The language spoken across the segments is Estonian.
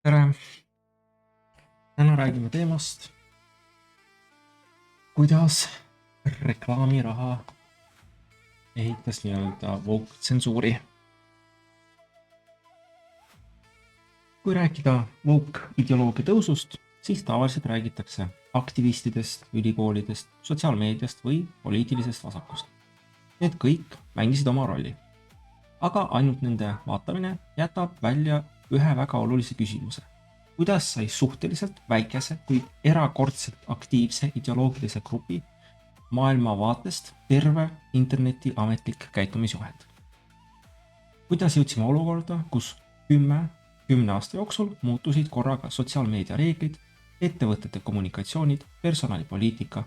tere! Täna räägime teemast, kuidas reklaamiraha ehitas nii-öelda woke tsensuuri. Kui rääkida woke ideoloogia tõusust, siis tavaliselt räägitakse aktivistidest, ülikoolidest, sotsiaalmeediast või poliitilisest vasakust. Need kõik mängisid oma rolli. Aga ainult nende vaatamine jätab välja ühe väga olulise küsimuse. Kuidas sai suhteliselt väikese, kuid erakordselt aktiivse ideoloogilise grupi maailmavaatest terve interneti ametlik käitumisjuhend? Kuidas jõudsime olukorda, kus 10 aasta jooksul muutusid korraga sotsiaalmeedia reeglid, ettevõtete kommunikatsioonid, personalipoliitika,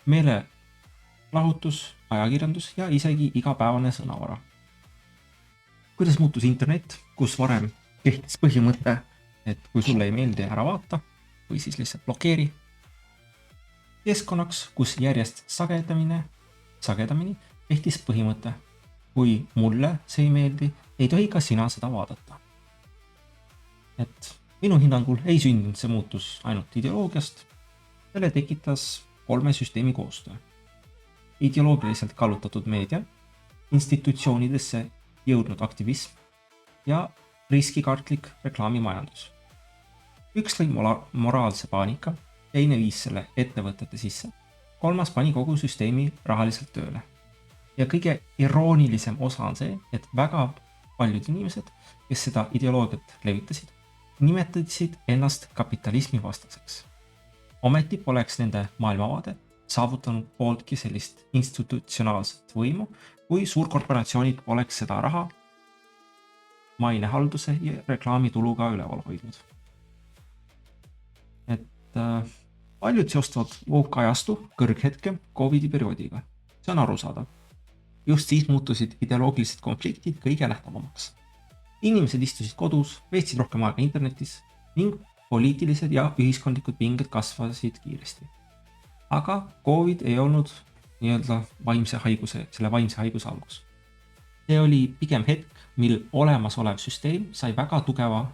meelelahutus, ajakirjandus ja isegi igapäevane sõnavara? Kuidas muutus internet, kus varem kehtis põhimõte, et kui sulle ei meeldi, ära vaata või siis lihtsalt blokeeri? Keskkonnaks, kus järjest sagedamini kehtis põhimõte, kui mulle see ei meeldi, ei tohi ka sina seda vaadata. Et minu hinnangul ei sündinud see muutus ainult ideoloogiast, selle tekitas 3 süsteemi koostöö. Ideoloogiliselt kallutatud meedia, institutsioonidesse jõudnud aktivism ja riskikartlik reklaamimajandus. Üks lõi moraalse paanika, teine viis selle ettevõtete sisse, 3. pani kogu süsteemi rahaliselt tööle. Ja kõige iroonilisem osa on see, et väga paljud inimesed, kes seda ideoloogiat levitasid, nimetasid ennast kapitalismi vastaseks. Ometi poleks nende maailmavaade saavutanud pooltki sellist institutsionaalset võimu, kui suurkorporatsioonid poleks seda raha mainehalduse ja reklaamituluga üleval hoidnud. Et paljud seostavad woke ajastu kõrghetke Covidi perioodiga. See on arusaadav. Just siis muutusid ideoloogilised konfliktid kõige nähtavamaks. Inimesed istusid kodus, veetsid rohkem aega internetis ning poliitilised ja ühiskondlikud pinged kasvasid kiiresti. Aga Covid ei olnud nii-öelda vaimse haiguse algus. See oli pigem hetk, mil olemasolev süsteem sai väga tugeva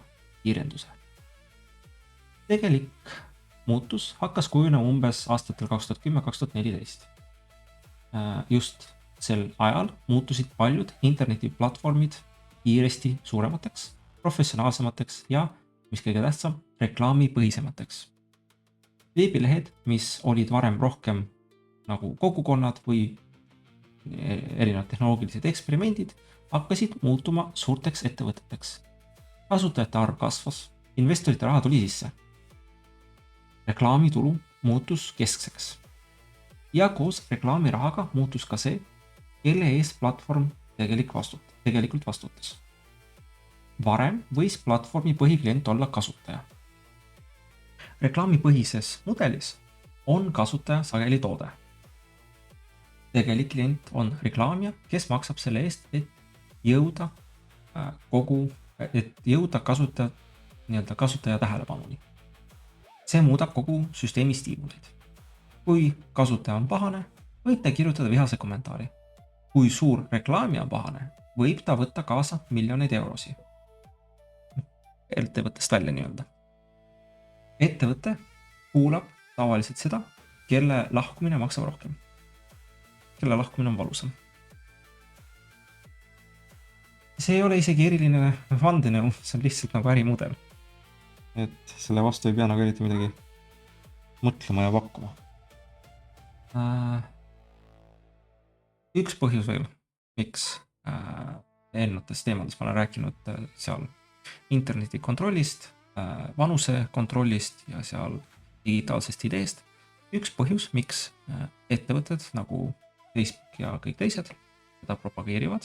kiirenduse. Tegelik muutus hakkas kujunema umbes aastatel 2010-2014. Just sel ajal muutusid paljud internetiplatvormid kiiresti suuremateks, professionaalsemateks ja, mis kõige tähtsam, reklaamipõhisemateks. Veebilehed, mis olid varem rohkem nagu kogukonnad või erinevad tehnoloogilised eksperimendid, hakkasid muutuma suurteks ettevõteteks. Kasutajate arv kasvas, investorite raha tuli sisse. Reklaamitulu muutus keskseks. Ja koos reklaamirahaga muutus ka see, kelle eest platvorm tegelikult vastutas. Varem võis platvormi põhiklient olla kasutaja. Reklaamipõhises mudelis on kasutaja sageli toode. Tegelik klient on reklaamija, kes maksab selle eest, et jõuda kasutaja tähelepanuni. See muudab kogu süsteemi stiimuleid. Kui kasutaja on pahane, võib ta kirjutada vihase kommentaari. Kui suur reklaamija on pahane, võib ta võtta kaasa miljoneid eurosi. Ettevõttest välja nii-öelda. Ettevõte kuulab tavaliselt seda, kelle lahkumine maksab rohkem. Kelle lahkumine on valusam. See ei ole isegi eriline vandenõu, see on lihtsalt nagu ärimudel. Et selle vastu ei pea nagu eriti midagi mõtlema ja pakkuma. Üks põhjus veel, miks eelnevates teemades ma olen rääkinud seal interneti kontrollist, vanuse kontrollist ja seal digitaalsest ideest. Üks põhjus, miks ettevõtted nagu Facebook ja kõik teised seda propageerivad,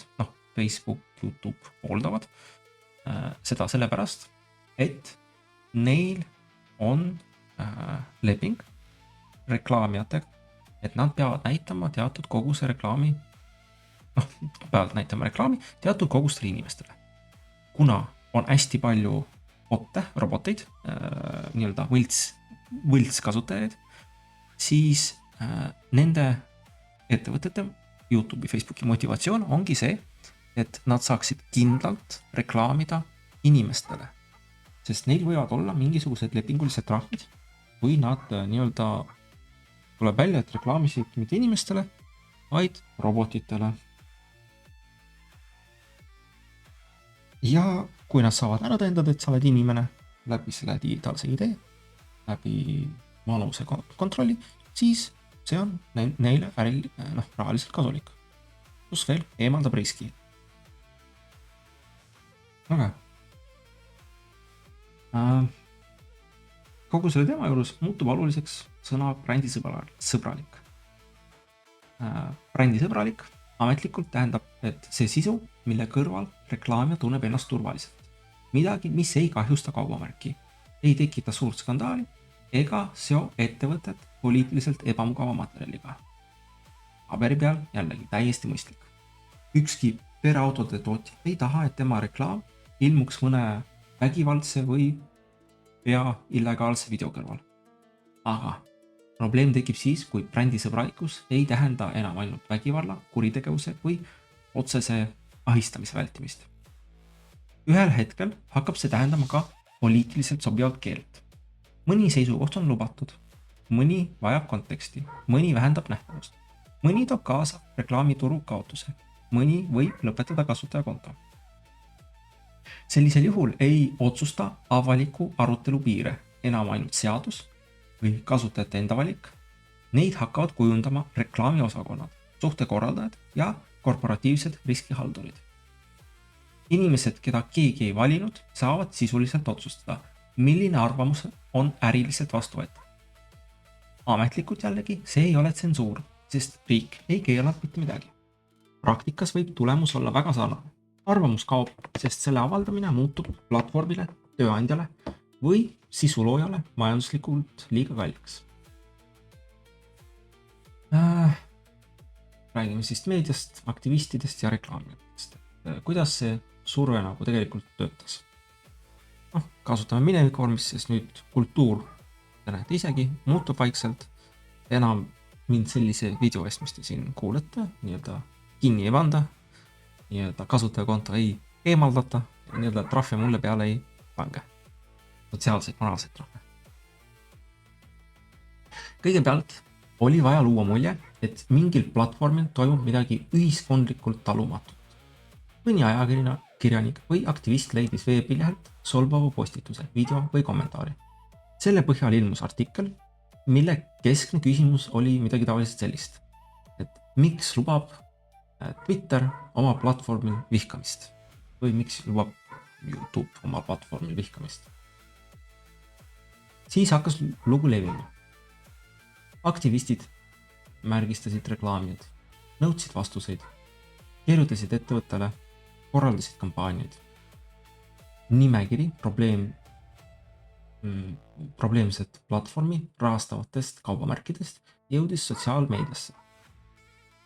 Facebook, YouTube pooldavad seda sellepärast, et neil on leping reklaamijatega, et nad peavad näitama teatud koguse reklaami, teatud kogustele inimestele. Kuna on hästi palju roboteid, nii-öelda võltskasutajaid, siis nende ettevõtete, YouTube'i, Facebooki motivatsioon ongi see, et nad saaksid kindlalt reklaamida inimestele. sest neil võivad olla mingisugused lepingulised trahvid, kui nad nii-öelda tuleb välja, et reklaamisid mitte inimestele, vaid robotitele. Ja kui nad saavad ära tõendada, et sa oled inimene läbi selle digitaalse ID, läbi vanuse kontrolli, siis see on neile rahaliselt kasulik. Plus veel eemaldab riski. Aga kogu selle teema juures muutub oluliseks sõna brändisõbralik. Brändisõbralik ametlikult tähendab, et see sisu, mille kõrval reklaamija tunneb ennast turvaliselt. Midagi, mis ei kahjusta kaubamärki, ei tekita suurt skandaali ega seo ettevõtet poliitiliselt ebamugava materjaliga. Paberi peal jällegi täiesti mõistlik. Ükski pereautode tootja ei taha, et tema reklaam ilmuks mõne vägivaldse või pea illegaalse video kõrval. Aga probleem tekib siis, kui brändisõbralikkus ei tähenda enam ainult vägivalla, kuritegevuse või otsese ahistamise vältimist. Ühel hetkel hakkab see tähendama ka poliitiliselt sobivat keelt. Mõni seisukoht on lubatud, mõni vajab konteksti, mõni vähendab nähtavust, mõni toob kaasa reklaamituru kaotuse, mõni võib lõpetada kasutajakonto. Sellisel juhul ei otsusta avaliku arutelu piire enam ainult seadus või kasutajate enda valik. Neid hakkavad kujundama reklaamiosakonnad, suhtekorraldajad ja korporatiivsed riskihaldurid. Inimesed, keda keegi ei valinud, saavad sisuliselt otsustada, milline arvamus on äriliselt vastuvõetav. Ametlikult jällegi see ei ole tsensuur, sest riik ei keelanud mitte midagi. Praktikas võib tulemus olla väga sarnane. Arvamus kaob, sest selle avaldamine muutub platvormile, tööandjale või sisuloojale majanduslikult liiga kalliks. Räägime siis meediast, aktivistidest ja reklaamidest. Kuidas see surve nagu tegelikult töötas? Kasutame minevikuvormis, sest nüüd kultuur, te näete isegi, muutub vaikselt. Enam mind sellise video eest, mis te siin kuulete, nii-öelda kinni ei panda, nii-öelda kasutajakonto ei eemaldata, nii-öelda trahve mulle peale ei pange. Sotsiaalseid moraalseid trahve. Kõigepealt oli vaja luua mulje, et mingil platvormil toimub midagi ühiskondlikult talumatut. Mõni ajakirjanik või aktivist leidis veebilehelt solvava postituse, video või kommentaari. Selle põhjal ilmus artikkel, mille keskne küsimus oli midagi tavaliselt sellist, et miks lubab Twitter oma platvormil vihkamist või miks lubab YouTube oma platvormil vihkamist. Siis hakkas lugu levima. Aktivistid märgistasid reklaamid, nõudsid vastuseid, kirjutasid ettevõttele, korraldasid kampaaniaid. Nimekiri probleemset platvormi rahastavatest kaubamärkidest jõudis sotsiaalmeediasse.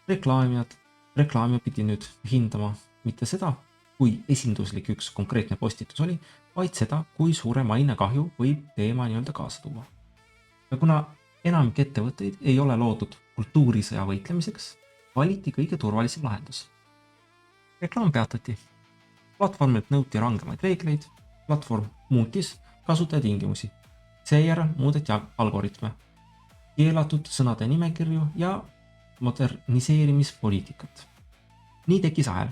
Reklaamija pidi nüüd hindama mitte seda, kui esinduslik üks konkreetne postitus oli, vaid seda, kui suure mainekahju võib teema nii-öelda kaasa tuua. Ja kuna enamik ettevõtteid ei ole loodud kultuurisõja võitlemiseks, valiti kõige turvalisem lahendus. Reklaam peatati. Platvormilt nõuti rangemaid reegleid, platvorm muutis kasutajatingimusi. Seejärel muudeti algoritme, keelatud sõnade nimekirju ja moderniseerimispoliitikat. Nii tekkis ahel.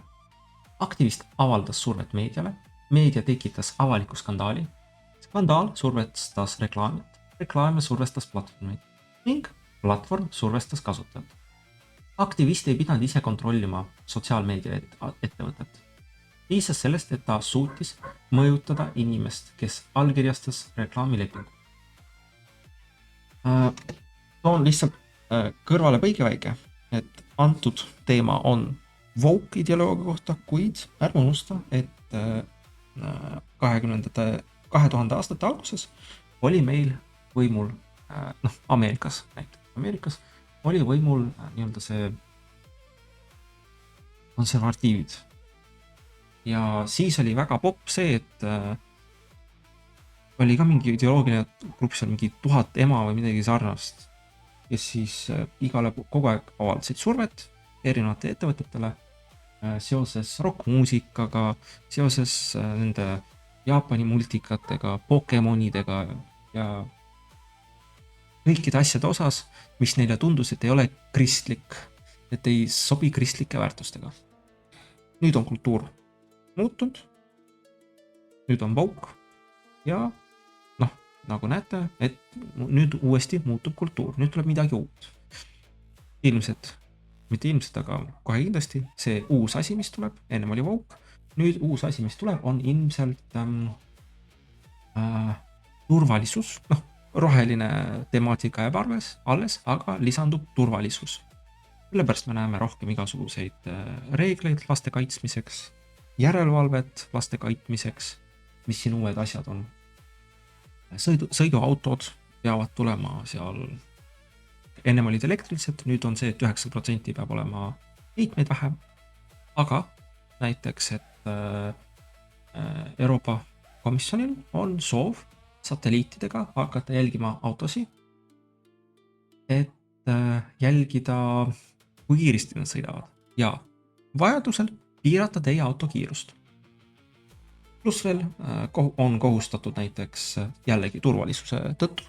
Aktivist avaldas survet meediale, meedia tekitas avaliku skandaali, skandaal survestas reklaamijat, reklaamija survestas platvormid ning platvorm survestas kasutajat. Aktivist ei pidanud ise kontrollima sotsiaalmeedia ettevõtet. Piisas sellest, et ta suutis mõjutada inimest, kes allkirjastas reklaamilepingu. Toon lihtsalt kõrvale põigeväike, et antud teema on woke ideoloogia kohta, kuid ärme unusta, et 2000 aastate alguses oli meil võimul, Ameerikas oli võimul nii-öelda see konservatiivid. Ja siis oli väga popp see, et oli ka mingi ideoloogiline grupp seal, mingi 1000 ema või midagi sarnast, kes siis igale kogu aeg avaldasid survet erinevate ettevõtetele seoses rockmuusikaga, seoses nende Jaapani multikatega, Pokemonidega ja kõikide asjade osas, mis neile tundus, et ei ole kristlik, et ei sobi kristlike väärtustega. Nüüd on kultuur muutunud, nüüd on woke ja nagu näete, et nüüd uuesti muutub kultuur, nüüd tuleb midagi uut. Ilmselt, mitte ilmselt, aga kohe kindlasti see uus asi, mis tuleb, ennem oli woke, nüüd uus asi, mis tuleb, on ilmselt turvalisus, roheline temaatika jääb alles, aga lisandub turvalisus. Sellepärast me näeme rohkem igasuguseid reegleid laste kaitsmiseks, järelevalvet laste kaitsmiseks, mis siin uued asjad on. Sõiduautod peavad tulema seal, ennem olid elektrilised, nüüd on see, et 9% peab olema heitmeid vähem, aga näiteks, et Euroopa Komisjonil on soov satelliitidega hakata jälgima autosid, et jälgida, kui kiiresti nad sõidavad ja vajadusel piirata teie auto kiirust. Pluss veel on kohustatud näiteks jällegi turvalisuse tõttu,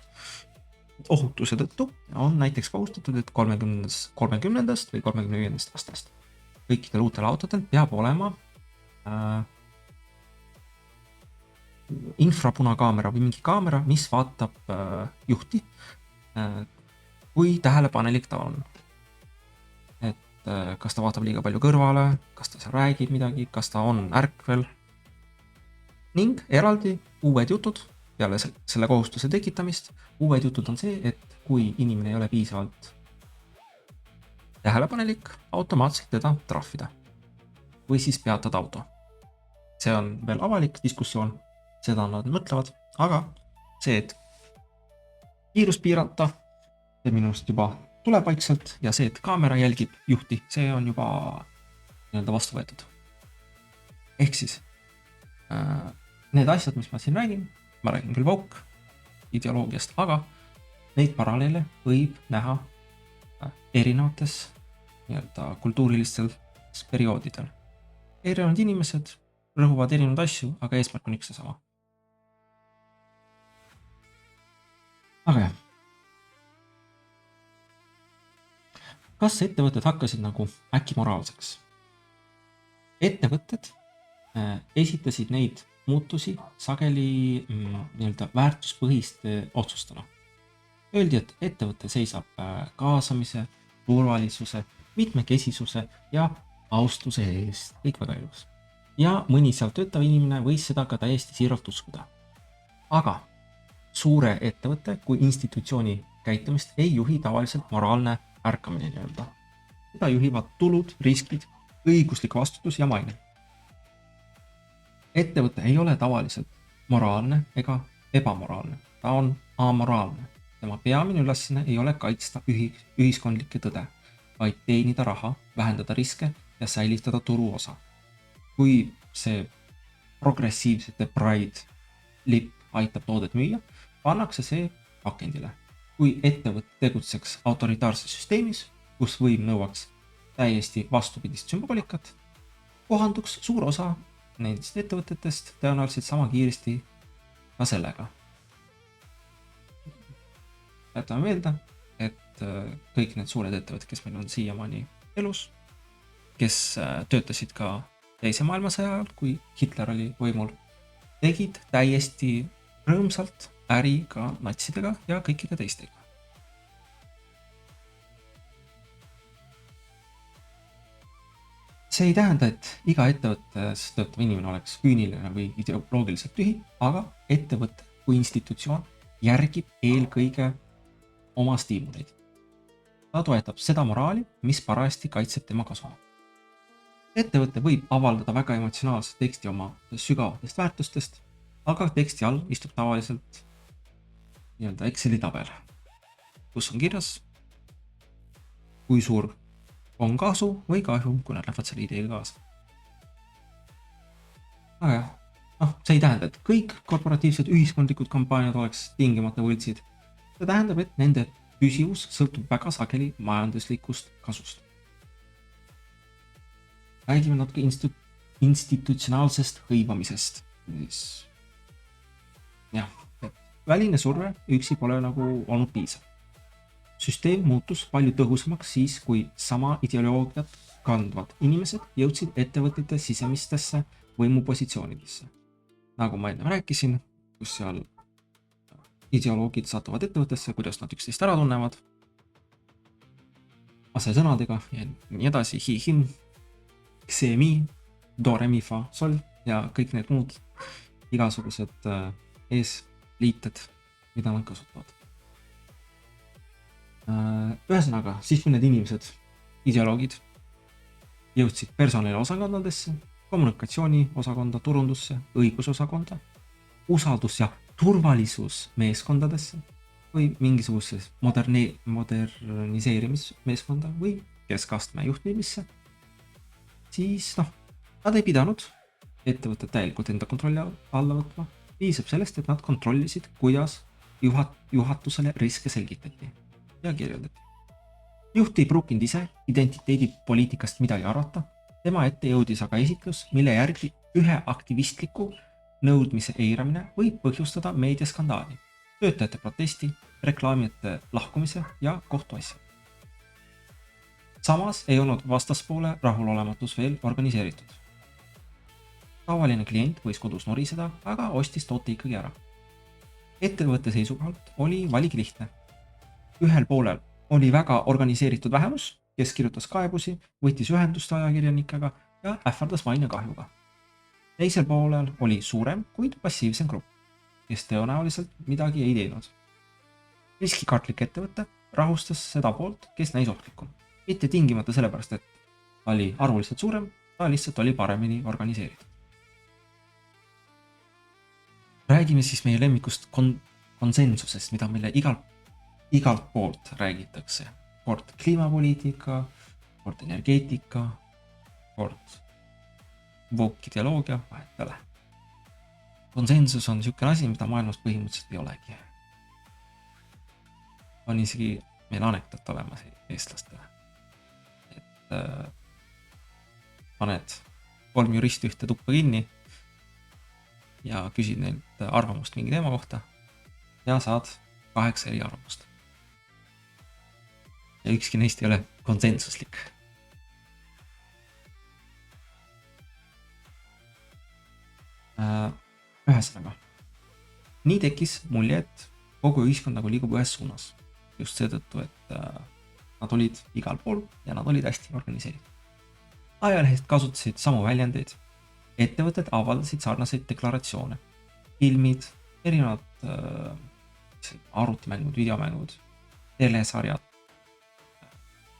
ohutuse tõttu on näiteks kohustatud, et 30. või 35. aastast kõikidel uutel autodel peab olema infrapunakaamera või mingi kaamera, mis vaatab juhti, kui tähelepanelik ta on. Et kas ta vaatab liiga palju kõrvale, kas ta seal räägib midagi, kas ta on ärkvel. Ning eraldi uued jutud, peale selle kohustuse tekitamist, uued jutud on see, et kui inimene ei ole piisavalt tähelepanelik, automaatselt teda trahvida või siis peatada auto. See on veel avalik diskussioon, seda nad mõtlevad, aga see, et kiirus piirata, see minust juba tuleb vaikselt ja see, et kaamera jälgib juhti, see on juba vastu võetud. Ehk siis need asjad, mis ma siin räägin, ma räägin küll woke ideoloogiast, aga neid paralleele võib näha erinevates kultuurilistel perioodidel. Erinevad inimesed rõhuvad erinevad asju, aga eesmärk on üks ja sama. Aga jah. Kas ettevõtted hakkasid nagu äkki moraalseks? Ettevõtted esitasid neid muutusi sageli väärtuspõhiste otsustena. Öeldi, et ettevõte seisab kaasamise, turvalisuse, mitmekesisuse ja austuse eest. Kõik väga ilus. Ja mõni seal töötav inimene võis seda ka täiesti siiralt uskuda. Aga suure ettevõtte kui institutsiooni käitumist ei juhi tavaliselt moraalne ärkamine nii-öelda. Seda juhivad tulud, riskid, õiguslik vastutus ja maine. Ettevõte ei ole tavaliselt moraalne ega ebamoraalne. Ta on amoraalne. Tema peamine ülesanne ei ole kaitsta ühiskondlikke tõde, vaid teenida raha, vähendada riske ja säilitada turuosa. Kui see progressiivsete Pride lipp aitab toodet müüa, pannakse see pakendile. Kui ettevõte tegutseks autoritaarses süsteemis, kus võim nõuaks täiesti vastupidist sümboolikat, kohanduks suur osa nendest ettevõtetest tõenäoliselt sama kiiresti ka sellega. Jätame meelde, et kõik need suured ettevõtted, kes meil on siiamaani elus, kes töötasid ka teise maailmasõja ajal, kui Hitler oli võimul, tegid täiesti rõõmsalt äri ka natsidega ja kõikide teistega. See ei tähenda, et iga ettevõttes töötav inimene oleks küüniline või ideoloogiliselt tühi, aga ettevõte kui institutsioon järgib eelkõige oma stiimuleid. Ta toetab seda moraali, mis parajasti kaitseb tema kasu. Ettevõte võib avaldada väga emotsionaalset teksti oma sügavatest väärtustest, aga teksti all istub tavaliselt Exceli tabel, kus on kirjas, kui suur on kasu või kahju, kui nad lähevad selle ideega kaasa. Aga jah, see ei tähenda, et kõik korporatiivsed ühiskondlikud kampaaniad oleks tingimata võltsid. See tähendab, et nende püsivus sõltub väga sageli majanduslikust kasust. Räägime natuke institutsionaalsest hõivamisest. jah, väline surve üksi pole nagu olnud piisav. Süsteem muutus palju tõhusamaks siis, kui sama ideoloogiat kandvad inimesed jõudsid ettevõtete sisemistesse võimupositsioonidesse. Nagu ma enne rääkisin, kus seal ideoloogid satuvad ettevõttesse, kuidas nad üksteist ära tunnevad, asesõnadega ja nii edasi, hi-him, ksemi, do, re, mi, fa, sol ja kõik need muud igasugused eesliited, mida nad kasutavad. Ühesõnaga, siis kui need inimesed, ideoloogid, jõudsid personaliosakondadesse, kommunikatsiooniosakonda, turundusse, õigusosakonda, usaldus- ja turvalisusmeeskondadesse või mingisugusesse moderniseerimismeeskonda või keskastme juhtimisse, siis nad ei pidanud ettevõtted täielikult enda kontrolli alla võtma. Piisab sellest, et nad kontrollisid, kuidas juhatusele riske selgitati ja kirjeldati. Juht ei pruukinud ise identiteedipoliitikast midagi arvata. Tema ette jõudis aga esitlus, mille järgi ühe aktivistliku nõudmise eiramine võib põhjustada meediaskandaali, töötajate protesti, reklaamijate lahkumise ja kohtuasja. Samas ei olnud vastaspoole rahulolematus veel organiseeritud. Tavaline klient võis kodus noriseda, aga ostis toote ikkagi ära. Ettevõtte seisukohalt oli valik lihtne. Ühel poolel oli väga organiseeritud vähemus, kes kirjutas kaebusi, võttis ühendust ajakirjanikega ja ähvardas mainekahjuga. Teisel poolel oli suurem, kuid passiivsem grupp, kes tõenäoliselt midagi ei teinud. Riskikartlik ettevõte rahustas seda poolt, kes näis ohtlikum. Mitte tingimata sellepärast, et ta oli arvuliselt suurem, ta lihtsalt oli paremini organiseeritud. Räägime siis meie lemmikust konsensusest, mida meile igalt poolt räägitakse. Kord kliimapoliitika, kord energeetika, kord woke ideoloogia, vahetale. Konsensus on niisugune asi, mida maailmas põhimõtteliselt ei olegi. On isegi meil anekdoot olemas eestlastele. Et paned 3 juristi ühte tuppa kinni ja küsid neilt arvamust mingi teema kohta ja saad 8 eri arvamust. Ja ükski neist ei ole konsensuslik. Ühesõnaga, nii tekkis mulje, et kogu ühiskond nagu liigub ühes suunas. Just seetõttu, et nad olid igal pool ja nad olid hästi organiseeritud. Ajalehed kasutasid samu väljendeid. Ettevõtted avaldasid sarnaseid deklaratsioone. Filmid, erinevad arvutimängud, videomängud, telesarjad,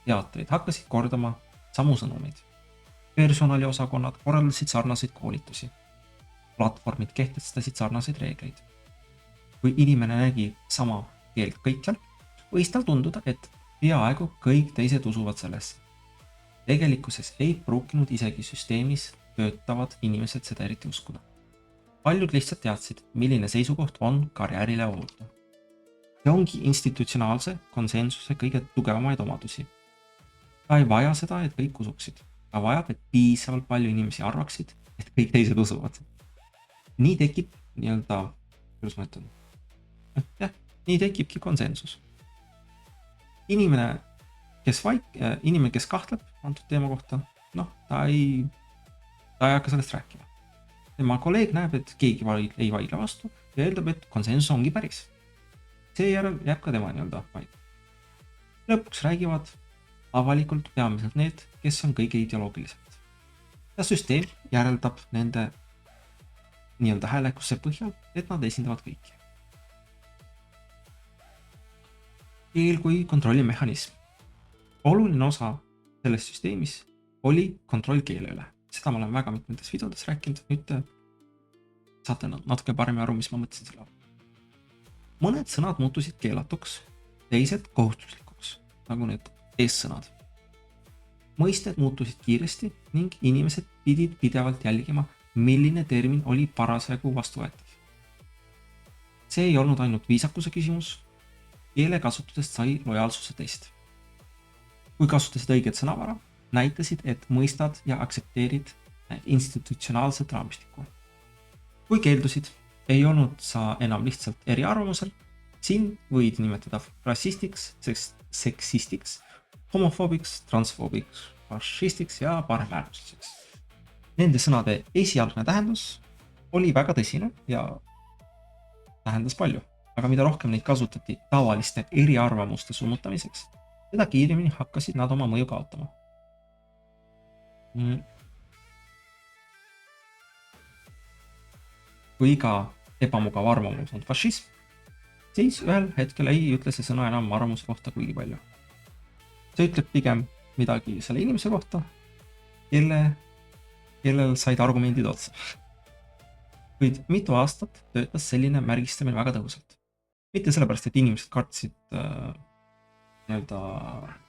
teatrid hakkasid kordama samu sõnumeid. Personaliosakonnad korraldasid sarnaseid koolitusi. Platvormid kehtestasid sarnaseid reegleid. Kui inimene nägi sama keelt kõikjal, võis tal tunduda, et peaaegu kõik teised usuvad sellesse. Tegelikkuses ei pruukinud isegi süsteemis töötavad inimesed seda eriti uskuda. Paljud lihtsalt teadsid, milline seisukoht on karjäärile oluline. See ongi institutsionaalse konsensuse kõige tugevamaid omadusi. Ta ei vaja seda, et kõik usuksid. Ta vajab, et piisavalt palju inimesi arvaksid, et kõik teised usuvad. Nii tekib kuidas ma ütlen? Nii tekibki konsensus. Inimene, kes kahtleb antud teema kohta, ta ei hakka sellest rääkima. Tema kolleeg näeb, et keegi ei vaidle vastu ja eeldab, et konsensus ongi päris. Seejärel jääb ka tema vaid. Lõpuks räägivad avalikult peamiselt need, kes on kõige ideoloogilisemad. Ja süsteem järeldab nende häälekuse põhjal, et nad esindavad kõiki. Keel kui kontrollimehhanism. Oluline osa selles süsteemis oli kontroll keele üle. Seda ma olen väga mitmetes videodes rääkinud, nüüd saate natuke paremini aru, mis ma mõtlesin selle all. Mõned sõnad muutusid keelatuks, teised kohustuslikuks, nagu need eessõnad. Mõisted muutusid kiiresti ning inimesed pidid pidevalt jälgima, milline termin oli parasjagu vastuvõetav. See ei olnud ainult viisakuse küsimus, keele kasutusest sai lojaalsuse test. Kui kasutasid õiget sõnavara, näitasid, et mõistad ja aktsepteerid institutsionaalset raamistikku. Kui keeldusid, ei olnud sa enam lihtsalt eriarvamusel, sind võid nimetada rassistiks, seksistiks, homofoobiks, transfoobiks, fašistiks ja paremäärmusliseks. Nende sõnade esialgne tähendus oli väga tõsine ja tähendas palju, aga mida rohkem neid kasutati tavaliste eriarvamuste summutamiseks, seda kiiremini hakkasid nad oma mõju kaotama. Kui iga ebamugav arvamus on fašism, siis ühel hetkel ei ütle see sõna enam arvamuse kohta kuigi palju. See ütleb pigem midagi selle inimese kohta, kellel said argumendid otsa. Kuid mitu aastat töötas selline märgistamine väga tõhusalt. Mitte sellepärast, et inimesed kartsid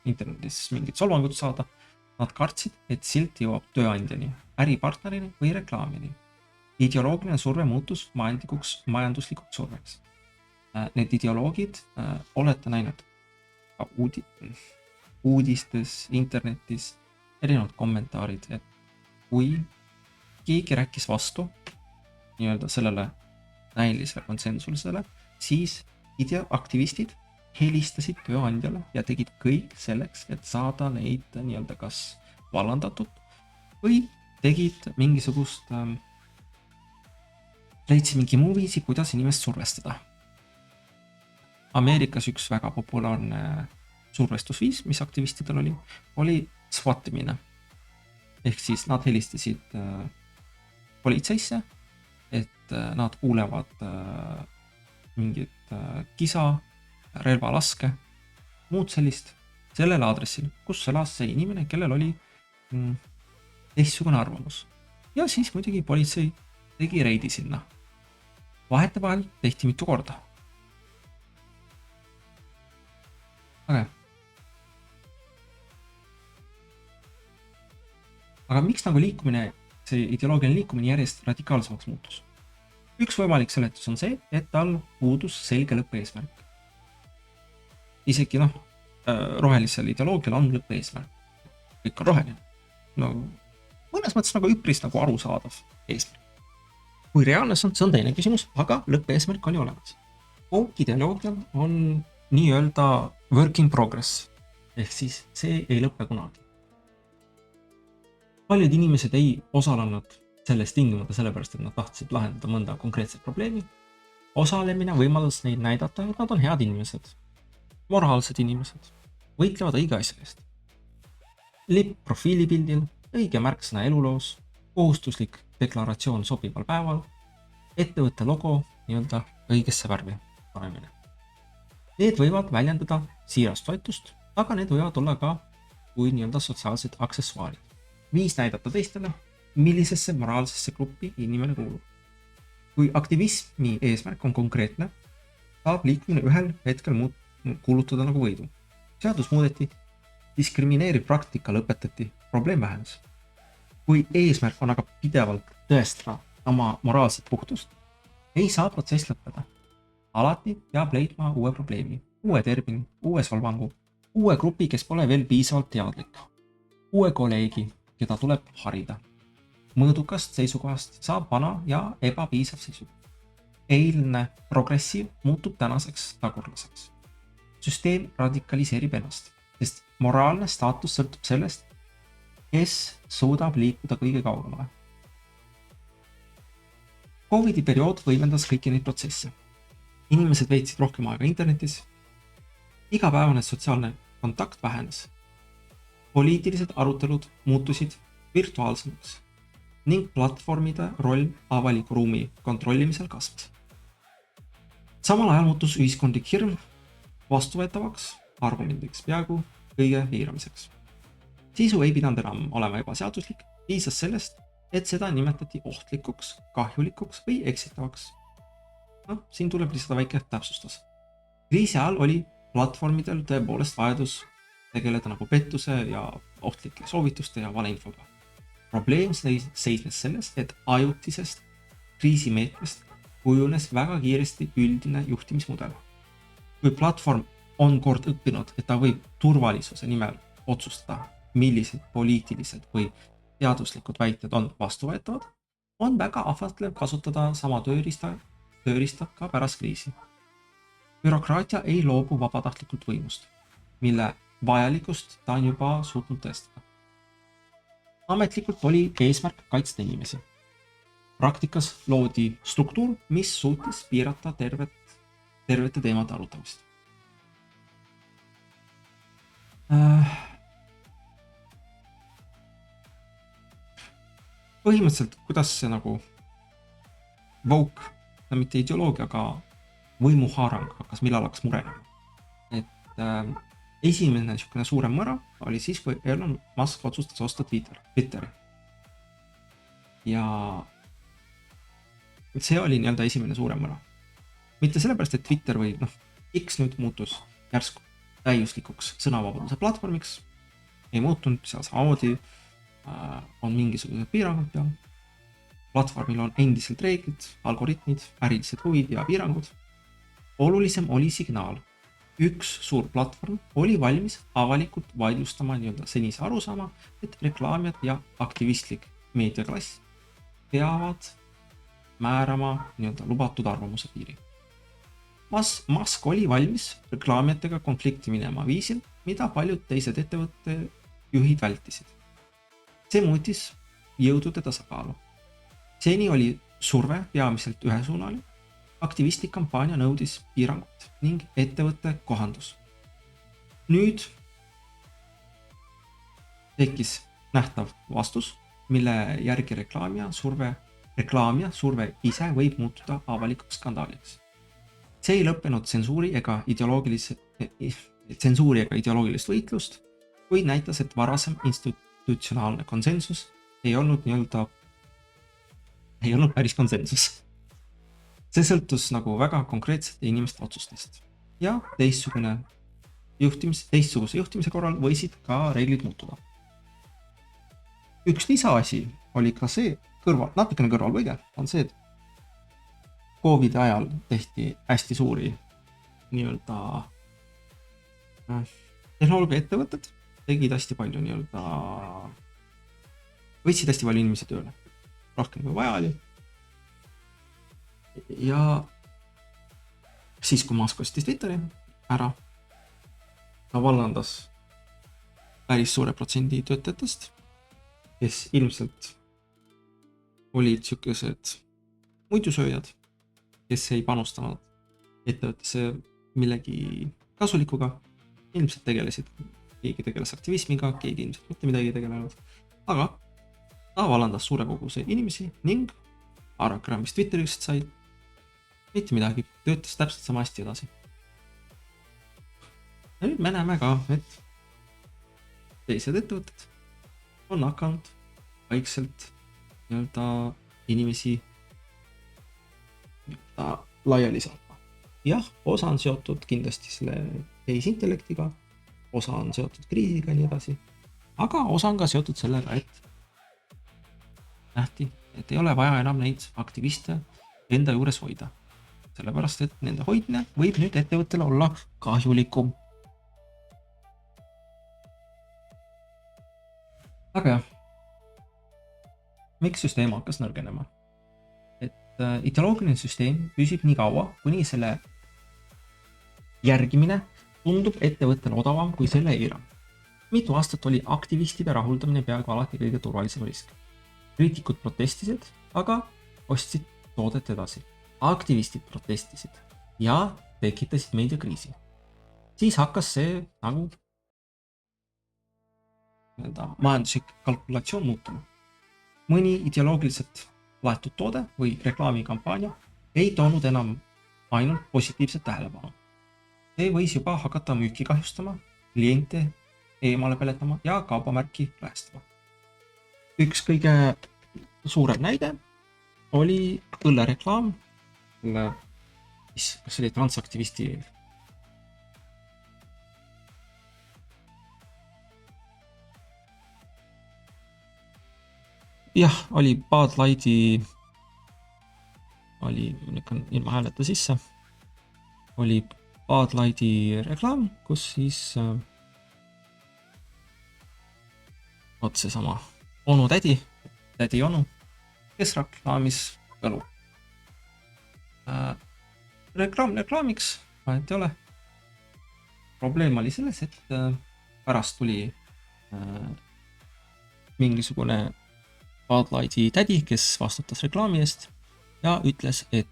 internetis mingit solvangut saada, nad kartsid, et silt jõuab tööandjani, äripartnerini või reklaamini. Ideoloogiline surve muutus majanduslikuks surveks. Need ideoloogid olete näinud ka uudistes, internetis, erinevad kommentaarid, et kui keegi rääkis vastu sellele näilisele konsensusele, siis aktivistid helistasid tööandjale ja tegid kõik selleks, et saada neid kas vallandatud või tegid mingisugust leidsid mingi muu viisi, kuidas inimest survestada. Ameerikas üks väga populaarne survestusviis, mis aktivistidel oli SWAT-imine. Ehk siis nad helistasid politseisse, et nad kuulevad mingit kisa, relvalaske, muud sellist sellele aadressil, kus elas see inimene, kellel oli teistsugune arvamus. Ja siis muidugi politsei tegi reidi sinna. Vahetevahel tehti mitu korda. Aga miks see ideoloogiline liikumine järjest radikaalsemaks muutus? Üks võimalik seletus on see, et tal puudus selge lõppeesmärk. Isegi rohelisel ideoloogial on lõppeesmärk. Kõik on roheline. Mõnes mõttes üpris arusaadav eesmärk. Kui reaalne see on teine küsimus, aga lõppeesmärk oli olemas. Ideoloogial on nii-öelda work in progress, ehk siis see ei lõppe kunagi. Paljud inimesed ei osalenud sellest tingimata sellepärast, et nad tahtsid lahendada mõnda konkreetset probleemi. Osalemine võimaldas neid näidata, et nad on head inimesed, moraalsed inimesed, võitlevad õige asja eest. Lipp profiilipildil, õige märksõna eluloos, kohustuslik deklaratsioon sobival päeval, ettevõtte logo õigesse värvi panemine. Need võivad väljendada siirast toetust, aga need võivad olla ka kui sotsiaalsed aksessuaarid. Viis näidata teistele, millisesse moraalsesse gruppi inimene kuulub. Kui aktivismi eesmärk on konkreetne, saab liikumine ühel hetkel kuulutada võidu. Seadus muudeti, diskrimineeriv praktika lõpetati, probleem vähenes. Kui eesmärk on aga pidevalt tõestada oma moraalset puhtust, ei saa protsess lõppeda. Alati peab leidma uue probleemi, uue termini, uue solvangu, uue grupi, kes pole veel piisavalt teadlik, uue kolleegi, keda tuleb harida. Mõõdukast seisukohast saab vana ja ebapiisav seisukoht. Eilne progressiiv muutub tänaseks tagurlaseks. Süsteem radikaliseerib ennast, sest moraalne staatus sõltub sellest, kes suudab liikuda kõige kaugemale. Covidi periood võimendas kõiki neid protsesse. Inimesed veetsid rohkem aega internetis. Igapäevane sotsiaalne kontakt vähenes. Poliitilised arutelud muutusid virtuaalsemaks ning platvormide roll avaliku ruumi kontrollimisel kasvas. Samal ajal muutus ühiskondlik hirm vastuvõetavaks argumendiks, peaaegu kõige piiramiseks. Sisu ei pidanud enam olema ebaseaduslik, piisas sellest, et seda nimetati ohtlikuks, kahjulikuks või eksitavaks. Siin tuleb lisada väike täpsustus. Kriisi ajal oli platvormidel tõepoolest vajadus tegeleda pettuse ja ohtlike soovituste ja valeinfoga. Probleem seisnes selles, et ajutisest kriisimeetmest kujunes väga kiiresti üldine juhtimismudel. Kui platvorm on kord õppinud, et ta võib turvalisuse nimel otsustada, millised poliitilised või teaduslikud väited on vastuvõetavad, on väga ahvatlev kasutada sama tööriista tööriista ka pärast kriisi. Bürokraatia ei loobu vabatahtlikult võimust, mille vajalikkust ta on juba suutnud tõestada. Ametlikult oli eesmärk kaitsta inimesi. Praktikas loodi struktuur, mis suutis piirata tervete teemade arutamist. Põhimõtteliselt, kuidas see nagu woke, mitte ideoloogia, aga võimuhaarang millal hakkas murenema. Et esimene niisugune suurem mõra oli siis, kui Elon Musk otsustas osta Twitteri. Ja see oli nii-öelda esimene suurem mõra. Mitte sellepärast, et Twitter või X nüüd muutus järsku täiuslikuks sõnavabaduse platvormiks, ei muutunud, seal samamoodi on mingisugused piirangud peal. Platvormil on endiselt reeglid, algoritmid, ärilised huvid ja piirangud. Olulisem oli signaal. Üks suur platvorm oli valmis avalikult vaidlustama nii-öelda senise arusaama, et reklaamijad ja aktivistlik meediaklass peavad määrama nii-öelda lubatud arvamuse piiri. Musk oli valmis reklaamijatega konflikti minema viisil, mida paljud teised ettevõtte juhid vältisid. See muutis jõudude tasakaalu. Seni oli surve peamiselt ühesuunaline, aktivistlik kampaania nõudis piirangut ning ettevõtte kohandus. Nüüd tekkis nähtav vastus, mille järgi reklaamija surve ise võib muutuda avalikuks skandaaliks. See ei lõppenud tsensuuri ega ideoloogilist võitlust, kuid näitas, et varasem institutsionaalne konsensus ei olnud päris konsensus. See sõltus nagu väga konkreetsete inimeste otsustest ja teistsuguse juhtimise korral võisid ka reeglid muutuda. Üks lisaasi oli ka see natukene kõrvalpõige on see, et COVID ajal tehti hästi suuri nii-öelda tehnoloogia ettevõtted, tegid hästi palju võtsid hästi palju inimesi tööle, rohkem kui vaja oli. Ja siis, kui Musk ostis Twitteri ära, ta vallandas päris suure protsendi töötajatest, kes ilmselt olid siukesed muidusööjad, kes ei panustanud ettevõttesse millegi kasulikuga, ilmselt keegi tegeles aktivismiga, keegi ilmselt mitte midagi tegelenud, aga ta vallandas suure koguse inimesi ning Aragram, mis Twitterist sai, mitte midagi, töötas täpselt sama hästi edasi. Ja nüüd me näeme ka, et teised ettevõtted on hakanud vaikselt inimesi laiali saatma. Jah, osa on seotud kindlasti selle tehisintellektiga, osa on seotud kriisiga ja nii edasi, aga osa on ka seotud sellega, et nähti, et ei ole vaja enam neid aktiviste enda juures hoida. Sellepärast, et nende hoidmine võib nüüd ettevõttele olla kahjulikum. Aga jah, miks süsteem hakkas nõrgenema? Et ideoloogiline süsteem püsib nii kaua, kuni selle järgimine tundub ettevõttele odavam kui selle eira. Mitu aastat oli aktivistide rahuldamine peaaegu alati kõige turvalisem risk. Kriitikud protestisid, aga ostsid toodet edasi. Aktivistid protestisid ja tekitasid meediakriisi. Siis hakkas see nagu majanduslik kalkulatsioon muutuma. Mõni ideoloogiliselt laetud toode või reklaamikampaania ei toonud enam ainult positiivset tähelepanu. See võis juba hakata müüki kahjustama, kliente eemale peletama ja kaubamärki lõhestama. Üks kõige suurem näide oli õllereklaam, kas oli transaktivisti jah, oli Bud Lighti lükkan ilma hääleta sisse, oli Bud Lighti reklaam, kus siis seesama onu tädi onu, kes reklaamis õlu. reklaamiks, vahet ei ole. Probleem oli selles, et pärast tuli mingisugune Bud Lighti tädi, kes vastutas reklaami eest ja ütles, et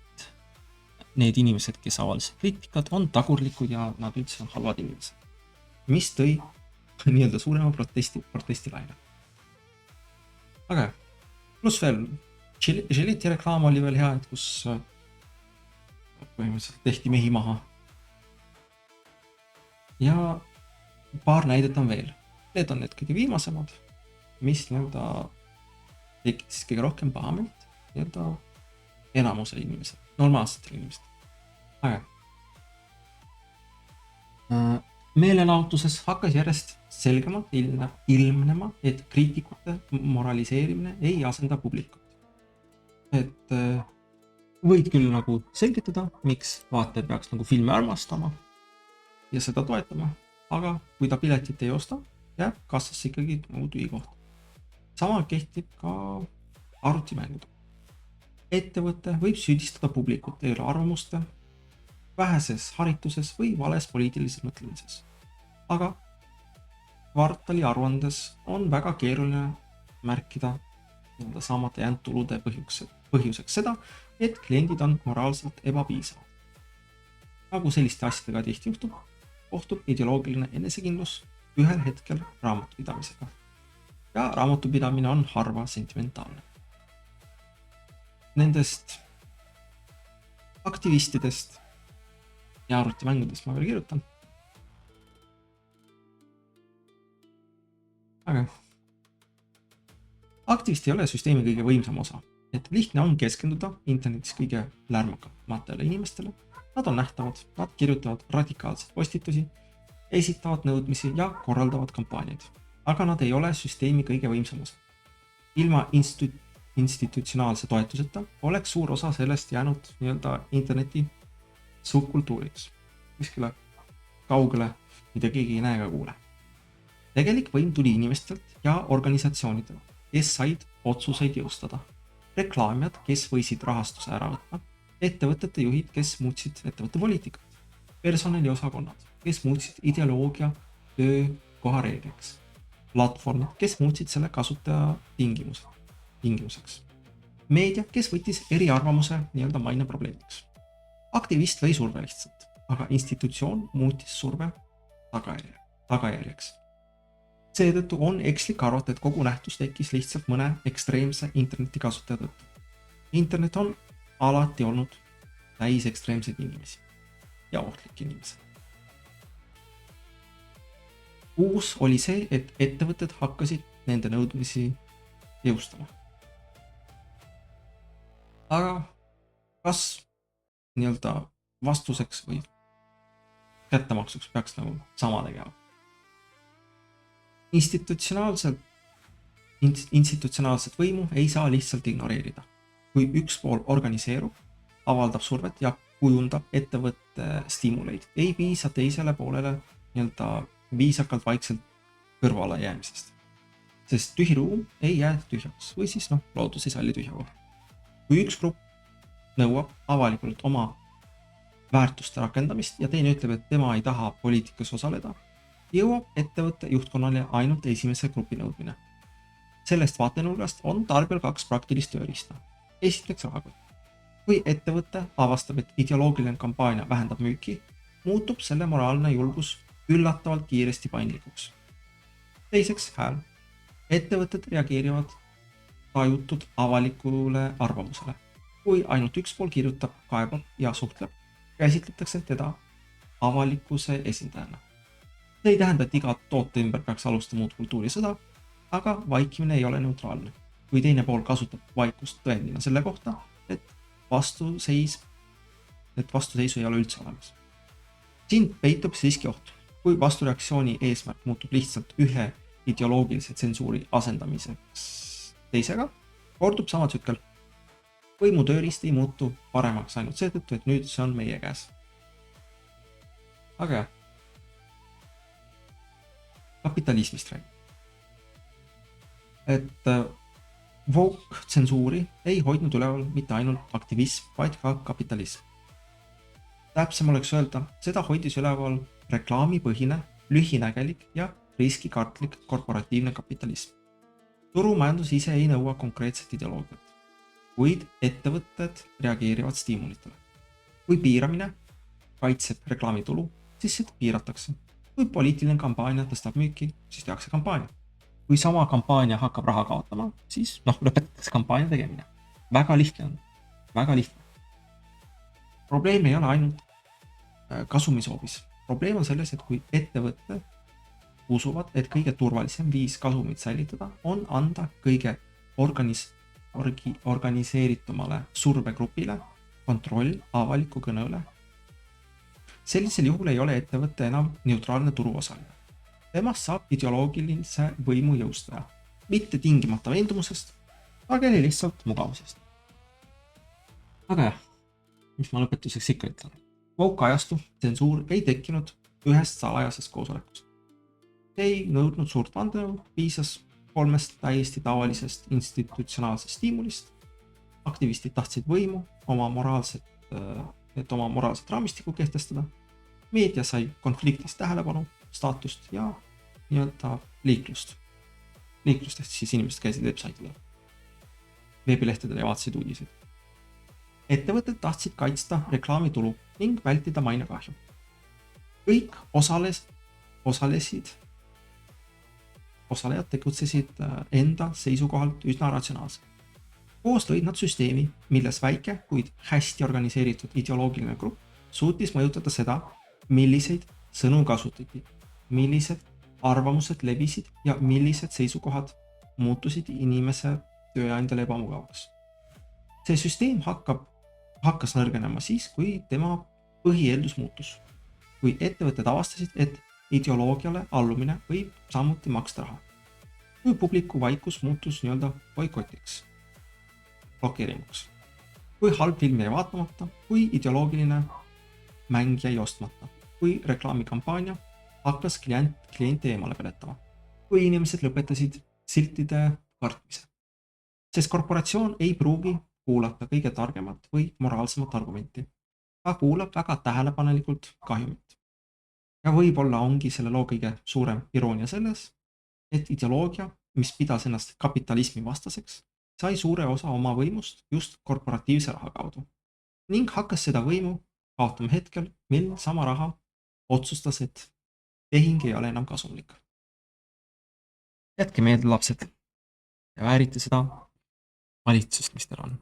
need inimesed, kes avaldasid kriitikat, on tagurlikud ja nad üldse on halvad inimesed. Mis tõi nii-öelda suurema protestilaine. Aga pluss veel, Gilletti reklaam oli veel hea, et kus põhimõtteliselt tehti mehi maha. Ja paar näidet on veel. Need on need kõige viimasemad, mis nii-öelda tekitas kõige rohkem pahameelt nii-öelda enamuse inimesed, normaalsetel inimesed. Aga meelelahutuses hakkas järjest selgemalt ilmnema, et kriitikute moraliseerimine ei asenda publikut. Et võid küll nagu selgitada, miks vaataja peaks nagu filmi armastama ja seda toetama, aga kui ta piletit ei osta, jääb kassasse ikkagi nagu tühi koht. Sama kehtib ka arvutimängud. Ettevõte võib süüdistada publikut eelarvamuste, väheses harituses või vales poliitilises mõtlemises. Aga kvartali aruandes on väga keeruline märkida saamata jäänud tulude põhjuseks seda, et kliendid on moraalselt ebapiisavad. Nagu selliste asjadega tihti juhtub, kohtub ideoloogiline enesekindlus ühel hetkel raamatupidamisega. Ja raamatupidamine on harva sentimentaalne. Nendest aktivistidest ja arvutimängudest ma veel kirjutan. Aga aktivist ei ole süsteemi kõige võimsam osa, et lihtne on keskenduda internetis kõige lärmakamatele inimestele. Nad on nähtavad, nad kirjutavad radikaalseid postitusi, esitavad nõudmisi ja korraldavad kampaaniaid. Aga nad ei ole süsteemi kõige võimsam osa. Ilma institutsionaalse toetuseta oleks suur osa sellest jäänud nii-öelda interneti subkultuuriks. Kuskile kaugele, mida keegi ei näe ega kuule. Tegelik võim tuli inimestelt ja organisatsioonidele, kes said otsuseid jõustada. Reklaamijad, kes võisid rahastuse ära võtta, ettevõtete juhid, kes muutsid ettevõtte poliitikat, personaliosakonnad, kes muutsid ideoloogia töökoha reegliks, platvormid, kes muutsid selle kasutaja tingimuseks, meedia, kes võttis eriarvamuse nii-öelda maine probleemiks. Aktivist või surve lihtsalt, aga institutsioon muutis surve tagajärjeks. Seetõttu on ekslik arvata, et kogu nähtus tekkis lihtsalt mõne ekstreemse interneti kasutaja tõttu. Internet on alati olnud täis ekstreemseid inimesi ja ohtlikke inimesi. Uus oli see, et ettevõtted hakkasid nende nõudmisi jõustama. Aga kas nii-öelda vastuseks või kättemaksuks peaks nagu sama tegema? Institutsionaalset võimu ei saa lihtsalt ignoreerida. Kui üks pool organiseerub, avaldab survet ja kujundab ettevõtte stimuleid, ei piisa teisele poolele nii-öelda viisakalt vaikselt kõrvale jäämisest. Sest tühi ruum ei jää tühjaks või siis loodus ei salli tühja koha. Kui üks grupp nõuab avalikult oma väärtuste rakendamist ja teine ütleb, et tema ei taha poliitikas osaleda, jõuab ettevõtte juhtkonnale ainult esimese grupi nõudmine. Sellest vaatenurgast on tarbijal kaks praktilist tööriista. Esiteks rahakott. Kui ettevõte avastab, et ideoloogiline kampaania vähendab müüki, muutub selle moraalne julgus üllatavalt kiiresti paindlikuks. Teiseks hääl. Ettevõtted reageerivad tajutud avalikule arvamusele. Kui ainult üks pool kirjutab, kaebab ja suhtleb, käsitletakse teda avalikkuse esindajana. See ei tähenda, et iga toote ümber peaks alustama uut kultuurisõda, aga vaikimine ei ole neutraalne. Kui teine pool kasutab vaikust tõendina selle kohta, et vastuseisu ei ole üldse olemas. Siin peitub siiski oht. Kui vastureaktsiooni eesmärk muutub lihtsalt ühe ideoloogilise tsensuuri asendamiseks teisega, kordub sama tsükkel. Võimu tööriist ei muutu paremaks ainult seetõttu, et nüüd see on meie käes. Aga jah. Kapitalismist räägib. Et Woke tsensuuri ei hoidnud üleval mitte ainult aktivism, vaid ka kapitalism. Täpsem oleks öelda, seda hoidis üleval reklaamipõhine, lühinägelik ja riskikartlik korporatiivne kapitalism. Turumajandus ise ei nõua konkreetset ideoloogiat, kuid ettevõtted reageerivad stiimulitele. Kui piiramine kaitseb reklaamitulu, siis seda piiratakse. Kui poliitiline kampaania tõstab müüki, siis tehakse kampaania. Kui sama kampaania hakkab raha kaotama, siis lõpetatakse kampaania tegemine. Väga lihtne on. Väga lihtne. Probleem ei ole ainult kasumisoovis. Probleem on selles, et kui ettevõtted usuvad, et kõige turvalisem viis kasumit säilitada on anda kõige organiseeritumale survegrupile kontroll avaliku kõne üle. Sellisel juhul ei ole ettevõte enam neutraalne turuosaline. Temast saab ideoloogilise võimu jõustaja, mitte tingimata veendumusest, aga lihtsalt mugavusest. Aga jah, mis ma lõpetuseks ikka ütlen. Woke ajastu tsensuur ei tekkinud ühest salajasest koosolekust. See ei nõudnud suurt vandenõu, piisas 3 täiesti tavalisest institutsionaalsest stiimulist. Aktivistid tahtsid võimu, oma moraalset raamistikku kehtestada. Meedia sai konfliktist tähelepanu, staatust ja nii-öelda liiklust. Liiklust ehk siis inimesed käisid websaitidel, veebilehtedel ja vaatasid uudiseid. Ettevõtted tahtsid kaitsta reklaamitulu ning vältida mainekahju. Kõik osalejad tegutsesid enda seisukohalt üsna ratsionaalselt. Koos lõid nad süsteemi, milles väike, kuid hästi organiseeritud ideoloogiline grupp suutis mõjutada seda, milliseid sõnu kasutati, millised arvamused levisid ja millised seisukohad muutusid inimese tööandjale ebamugavaks. See süsteem hakkas nõrgenema siis, kui tema põhieeldus muutus. Kui ettevõtted avastasid, et ideoloogiale allumine võib samuti maksta raha. Kui publiku vaikus muutus nii-öelda boikotiks, blokeeringuks. Kui halb film jäi vaatamata, kui ideoloogiline mäng jäi ostmata, kui reklaamikampaania hakkas kliente eemale peletama, kui inimesed lõpetasid siltide kartmise. Sest korporatsioon ei pruugi kuulata kõige targemat või moraalsemat argumenti. Ta kuulab väga tähelepanelikult kahjumit. Ja võib-olla ongi selle loo kõige suurem iroonia selles, et ideoloogia, mis pidas ennast kapitalismi vastaseks, sai suure osa oma võimust just korporatiivse raha kaudu ning hakkas seda võimu kaotama hetkel, mil sama raha otsustas, et tehing ei ole enam kasumlik. Jätke meelde, lapsed, ja väärite seda valitsust, mis teil on.